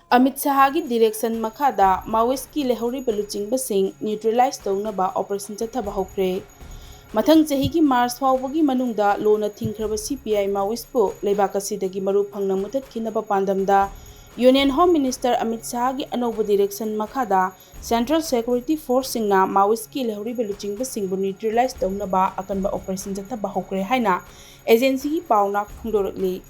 Amit Shahagi direction Makada, Maoist ki Leihouriba Luchingbasing, Neutralize Tounaba, Operation Chathaba Houkhre. Mathang Chahigi Mars Fawbagi Manungda, Lona Thinkraba CPI Maoist po, Leibakasidagi Maru Pangna Mutat Kinaba Pandamda, Union Home Minister Amit Shahagi Anoba direction Makada, Central Security Force Singna, Maoist ki Leihouriba Luchingbasing Neutralize Tounaba, Akanba Operation Chathaba Houkhre Haina, Agency Pauna Khungdorakli.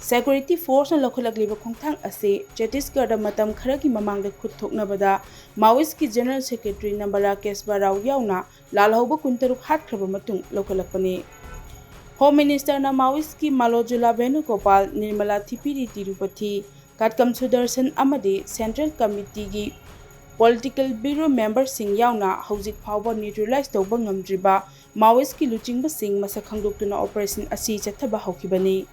Security Force na lokalagliba khongthang ase Chhattisgarh matam khara ki mamangda khut thoknabada Maoist ki General Secretary Nambara Kesba Rao yauna lalhauba kuntaruk hatkraba matung lokalakpani. Home Minister na Maoist ki Malojula Venugopal Nirmala Thipiri Tirupati Katkam Sudarshan amadi Central Committee gi Political Bureau member sing yauna hauzik phawba neutralize tawba ngamdriba Maoist ki Luchingbasing masak khangdoktuna operation asi chathaba hawkibani.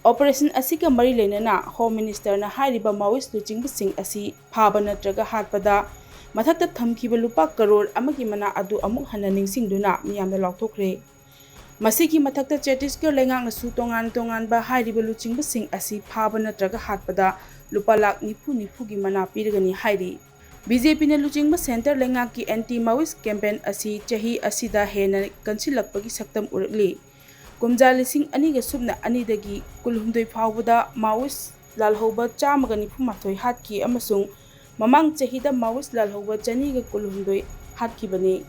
Operation Asika Mari Lenana, Home Minister na Hairiba Maoist Luchingbasing asi Phaba natraga hatpada Mathakta Thamkiba Lupa Karor Amagi Mana Adu Amuk Hana Ningsingduna Miyamda Lauthokre. Masiki Mathakta Chhattisgarh Lengang Nasu Tongan ba Hairiba Luchingbasing asi Phaba natraga hatpada Lupa Lak Nifu gi Mana Pirgani Hairi. BJP na Luchingba Center Lengang ki anti-Maoist campaign asi chahi asida hena kansilakpagi saktam urakli. Kumja lising aniga subna anidagi kulhumdoi phawbada Maoist lalhauba chamaga nifumathoi hatki amasung mamang chahida Maoist lalhauba chaniga kulhumdoi hatkibani.